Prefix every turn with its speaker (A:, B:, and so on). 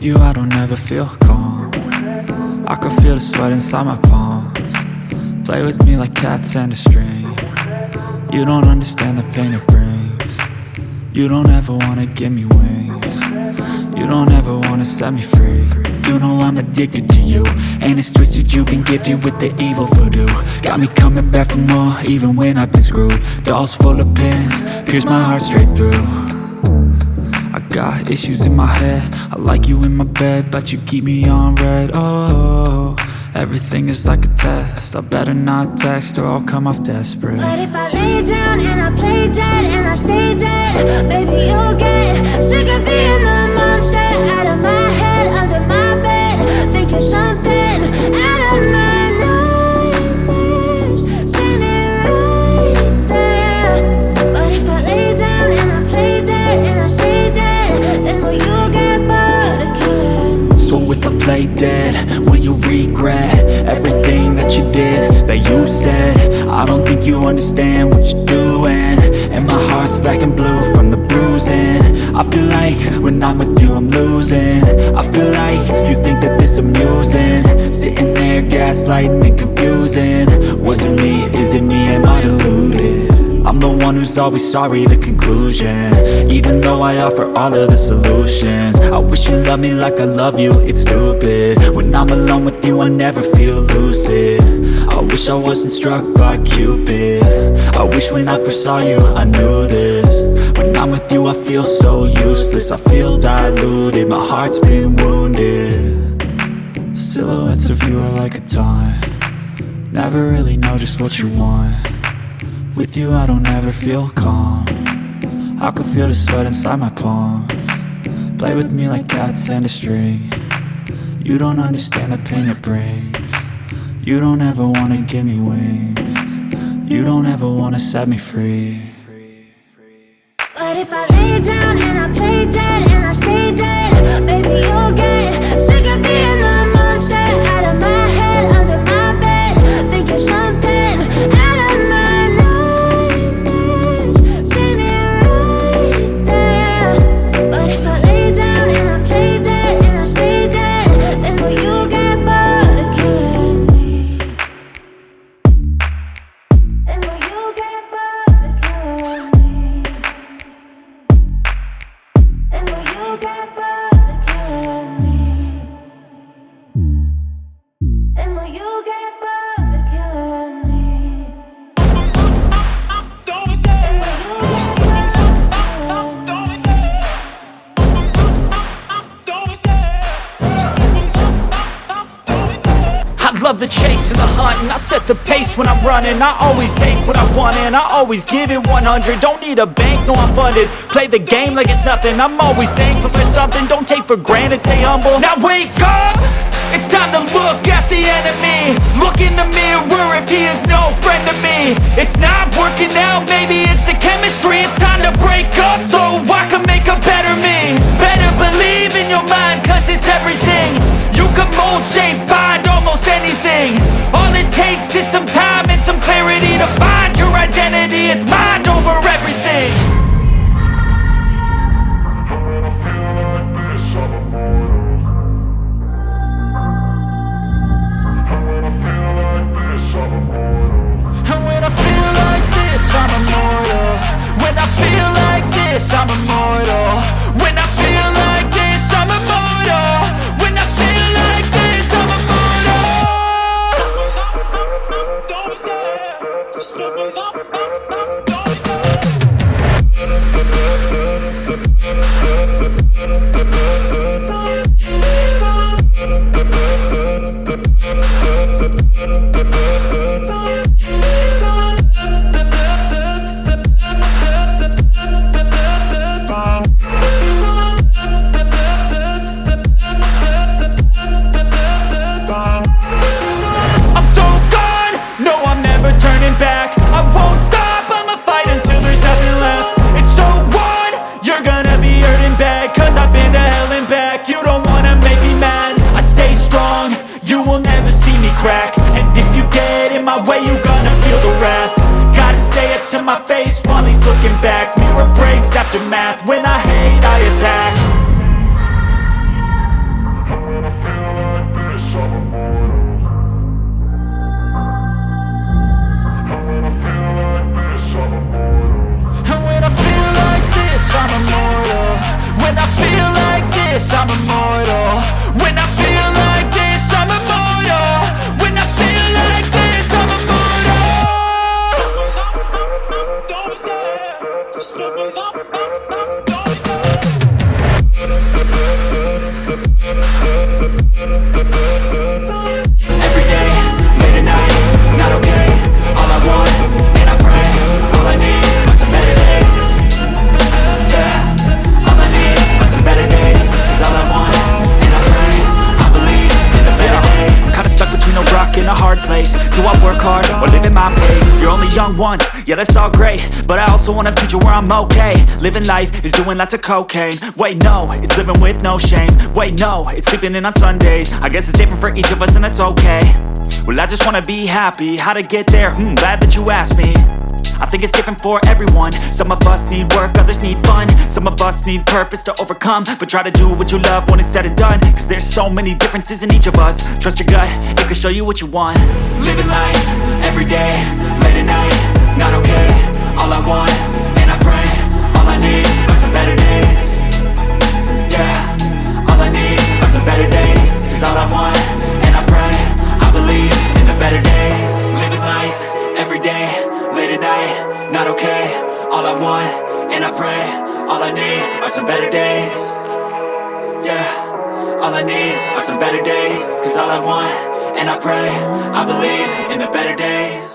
A: With you I don't ever feel calm. I can feel the sweat inside my palms. Play with me like cats and a string. You don't understand the pain it brings. You don't ever wanna give me wings. You don't ever wanna set me free. You know I'm addicted to you, and it's twisted, you've been gifted with the evil voodoo. Got me coming back for more, even when I've been screwed. Dolls full of pins, pierce my heart straight through. I got issues in my head, I like you in my bed, but you keep me on red. Oh, everything is like a test, I better not text or I'll come off desperate.
B: But if I lay down and I play dead and I stay dead, baby you'll get sick of being the monster out of my head, under my bed, thinking something out of my nightmares, standing right there. But if I lay down and I play dead and I stay dead, then will you get bored of killing?
A: So if I play dead, will you regret everything that you did, that you said? I don't think you understand what you're doing, and my heart's black and blue from the bruising. I feel like when I'm with you I'm losing. I feel like you think that this amusing, sitting there gaslighting and confusing. Was it me? Is it me? Am I deluded? I'm the one who's always sorry, the conclusion, even though I offer all of the solutions. I wish you loved me like I love you, it's stupid. When I'm alone with you I never feel lucid. I wish I wasn't struck by Cupid. I wish when I first saw you I knew this. When I'm with you I feel so useless, I feel diluted, my heart's been wounded. Silhouettes of you are like a taunt, never really know just what you want. With you I don't ever feel calm, I can feel the sweat inside my palms. Play with me like cats and a string. You don't understand the pain it brings. You don't ever wanna give me wings. You don't ever wanna set me free.
B: But if I lay down and I play dead and I stay dead, baby you'll get sick of being the monster out of my head, under my bed, thinking something out of my nightmares, standing right there. But if I lay down and I play dead and I stay dead, then will you get bored of killing me? Then will you get bored of killing me? Then will you get bored of killing me? Then will you get bored of killing me?
C: Don't be scared. Don't be scared. Don't be scared. Don't be scared.
A: I love the chase and the hunt, and I set the pace when I'm running. I always take what I want and I always give it 100. Don't need a bank, no I'm funded. Play the game like it's nothing, I'm always thankful for something. Don't take for granted, stay humble. Now wake up, it's time to look at the enemy. Look in the mirror if he is no friend to me. It's not working out, maybe it's the chemistry. It's time to break up so I can make a better me. Better believe in your mind, cause it's everything. You can mold, shape, find almost anything. All it takes is some time and some clarity to find your identity. It's mind over everything. And when I feel like this, I'm immortal. When I feel like this, I'm immortal. When I feel like this, I'm immortal. When I feel like this, I'm immortal.
C: Don't be scared. Don't be scared.
A: I'm so gone, no I'm never turning back. I won't stop, I'ma fight until there's nothing left. It's so on, you're gonna be hurting bad, cause I've been to hell and back. You don't wanna make me mad, I stay strong, you will never see me crack. And if you get in my way, you gonna feel the wrath. Gotta say it to my face while he's looking back. Mirror breaks after math, when I hate I attack. place? Do I work hard or live at my pace? You're only young once, yeah that's all great, but I also want a future where I'm okay. Living life is doing lots of cocaine. Wait no, it's living with no shame. Wait no, it's sleeping in on Sundays. I guess it's different for each of us and that's okay. Well I just wanna be happy, how to get there? Glad that you asked me. I think it's different for everyone. Some of us need work, others need fun. Some of us need purpose to overcome. But try to do what you love when it's said and done, cause there's so many differences in each of us. Trust your gut, it can show you what you want. Living life, everyday, late at night, not okay. All I want, and I pray, all I need are some better days. Yeah, all I need are some better days. Cause all I want, and I pray, I believe in the better days. Living life, everyday, late at night, not okay. All I want, and I pray, all I need are some better days. Yeah, all I need are some better days. Cause all I want, and I pray, I believe in the better days.